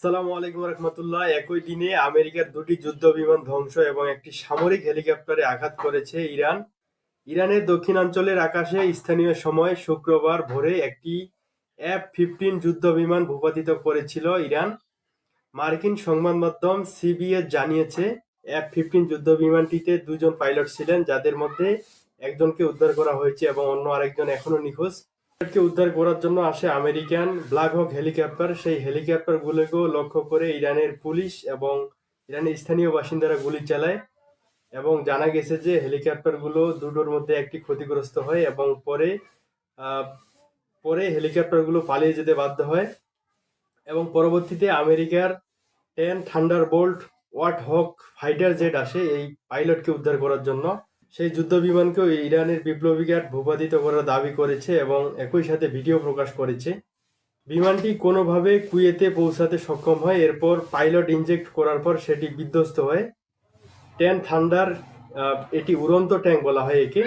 আসসালামু আলাইকুম রহমতুল্লাহ। একই দিনে আমেরিকার দুটি যুদ্ধ বিমান ধ্বংস এবং একটি সামরিক হেলিকপ্টারে আঘাত করেছে ইরান। ইরানের দক্ষিণাঞ্চলের আকাশে স্থানীয় সময় শুক্রবার ভোরে একটি F-15 যুদ্ধ বিমান ভূপাতিত করেছিল ইরান। মার্কিন সংবাদ মাধ্যম সিবিএস জানিয়েছে, F-15 যুদ্ধ বিমানটিতে দুজন পাইলট ছিলেন, যাদের মধ্যে একজনকে উদ্ধার করা হয়েছে এবং অন্য আরেকজন এখনো নিখোঁজ। কে উদ্ধার করার জন্য আসে আমেরিকান ব্ল্যাক হক হেলিকপ্টার। সেই হেলিকপ্টারগুলোকেও লক্ষ্য করে ইরানের পুলিশ এবং ইরানের স্থানীয় বাসিন্দারা গুলি চালায় এবং জানা গেছে যে হেলিকপ্টারগুলো দুটোর মধ্যে একটি ক্ষতিগ্রস্ত হয় এবং আহ, পরে হেলিকপ্টারগুলো পালিয়ে যেতে বাধ্য হয় এবং পরবর্তীতে আমেরিকার 10 থান্ডারবোল্ট ওয়ার্ট হক ফাইটার জেট আসে এই পাইলটকে উদ্ধার করার জন্য। সেই যুদ্ধ বিমানকেও ইরানের বিপ্লবী গার্ড ভূপাতিত করার দাবি করেছে এবং একই সাথে ভিডিও প্রকাশ করেছে। বিমানটি কোনোভাবে কুয়েতে পৌঁছাতে সক্ষম হয়, এরপর পাইলট ইনজেক্ট করার পর সেটি বিধ্বস্ত হয়। 10 থান্ডার, এটি উড়ন্ত ট্যাঙ্ক বলা হয় একে।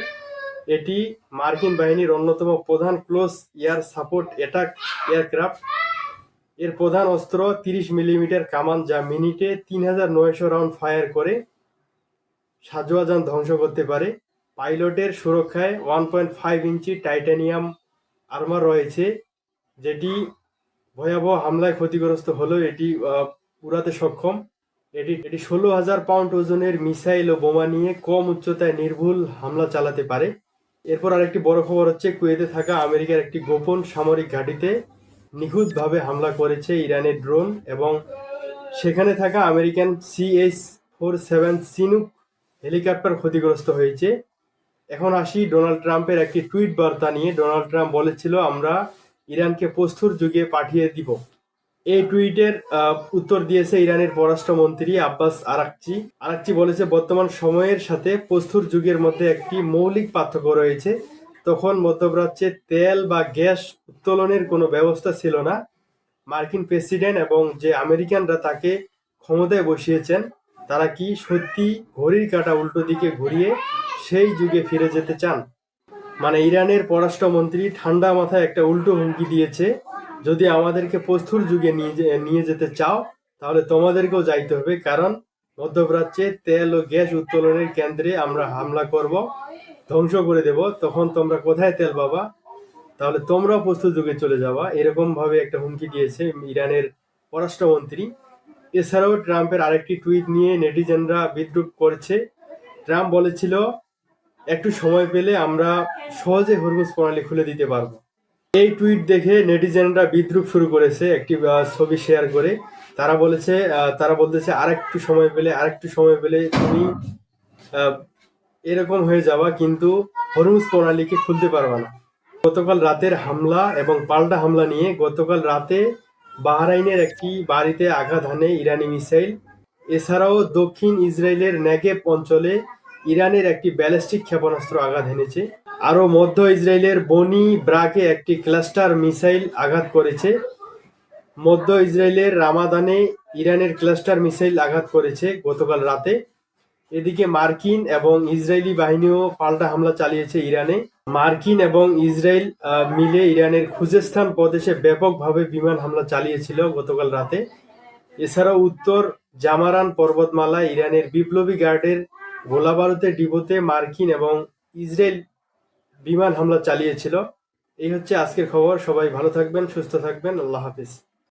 এটি মার্কিন বাহিনীর অন্যতম প্রধান close air support attack aircraft. এর প্রধান অস্ত্র 30 মিলিমিটার কামান, যা মিনিটে 3900 রাউন্ড ফায়ার করে সাঁজোয়া যান ধ্বংস করতে পারে। পাইলটের সুরক্ষায় 1.5 ইঞ্চি টাইটানিয়াম আর্মার রয়েছে, যেটি ভয়াবহ হামলায় ক্ষতিগ্রস্ত হলেও এটি উড়াতে সক্ষম। এটি 16,000 পাউন্ড ওজনের মিসাইল ও বোমা নিয়ে কম উচ্চতায় নির্ভুল হামলা চালাতে পারে। এরপর আরেকটি বড় খবর হচ্ছে, কুয়েতে থাকা আমেরিকার একটি গোপন সামরিক ঘাঁটিতে নিখুঁতভাবে হামলা করেছে ইরানের ড্রোন এবং সেখানে থাকা আমেরিকান CH-47 চিনুক হেলিকপ্টার ক্ষতিগ্রস্ত হয়েছে। এখন আসি ডোনাল্ড ট্রাম্পের একটি টুইট বার্তা নিয়ে। ডোনাল্ড ট্রাম্প বলেছিল, আমরা ইরানকে প্রস্তুর যুগে পাঠিয়ে দিব। এই টুইটের উত্তর দিয়েছে ইরানের পররাষ্ট্রমন্ত্রী আব্বাস আরাকচি। আরাকচি বলেছে, বর্তমান সময়ের সাথে প্রস্তুর যুগের মধ্যে একটি মৌলিক পার্থক্য রয়েছে। তখন মধ্যপ্রাচ্যে তেল বা গ্যাস উত্তোলনের কোনো ব্যবস্থা ছিল না। মার্কিন প্রেসিডেন্ট এবং যে আমেরিকানরা তাকে ক্ষমতায় বসিয়েছেন, তারা কি সত্যি ঘড়ির কাঁটা উল্টো দিকে ঘুরিয়ে সেই যুগে ফিরে যেতে চান? মানে ইরানের পররাষ্ট্রমন্ত্রী ঠান্ডা মাথায় একটা উল্টো হুমকি দিয়েছে, যদি আমাদেরকে প্রস্তুর যুগে নিয়ে যেতে চাও, তাহলে তোমাদেরকেও যাইতে হবে, কারণ মধ্যপ্রাচ্যে তেল ও গ্যাস উত্তোলনের কেন্দ্রে আমরা হামলা করব, ধ্বংস করে দেব। তখন তোমরা কোথায় তেল পাবা? তাহলে তোমরাও প্রস্তুর যুগে চলে যাওয়া। এরকম ভাবে একটা হুমকি দিয়েছে ইরানের পররাষ্ট্রমন্ত্রী। এছাড়াও ট্রাম্পের আরেকটি টুইট নিয়ে নেটিজেনরা বিদ্রূপ করছে। ট্রাম্প বলেছিল, একটু সময় পেলে আমরা সহজে হরমুজ প্রণালী খুলে দিতে পারবো। এই টুইট দেখে নেটিজেনরা বিদ্রূপ শুরু করেছে একটি ছবি শেয়ার করে। তারা বলতেছে, আরেকটু সময় পেলে তুমি এরকম হয়ে যাওয়া, কিন্তু হরমুজ প্রণালীকে খুলতে পারবা না। গতকাল রাতের হামলা এবং পাল্টা হামলা নিয়ে, গতকাল রাতে বাহরাইনের একটি বাড়িতে আঘাত হানে ইরানি মিসাইল। এছাড়াও দক্ষিণ ইসরায়েলের নেগেভ অঞ্চলে ইরানের একটি ব্যালিস্টিক ক্ষেপণাস্ত্র আঘাত হেনেছে। আরও মধ্য ইসরায়েলের বনি ব্রাকে একটি ক্লাস্টার মিসাইল আঘাত করেছে। মধ্য ইসরায়েলের রামাদানে ইরানের ক্লাস্টার মিসাইল আঘাত করেছে গতকাল রাতে। এদিকে মার্কিন এবং ইসরায়েলি বাহিনীও পাল্টা হামলা চালিয়েছে ইরানে। মার্কিন এবং ইসরায়েল মিলে ইরানের খুজেস্তান প্রদেশে ব্যাপকভাবে বিমান হামলা চালিয়েছিল গতকাল রাতে। এছাড়াও উত্তর জামারান পর্বতমালায় ইরানের বিপ্লবী গার্ডের গোলাবারুদের ডিপোতে মার্কিন এবং ইসরায়েল বিমান হামলা চালিয়েছিল। এই হচ্ছে আজকের খবর। সবাই ভালো থাকবেন, সুস্থ থাকবেন। আল্লাহ হাফিজ।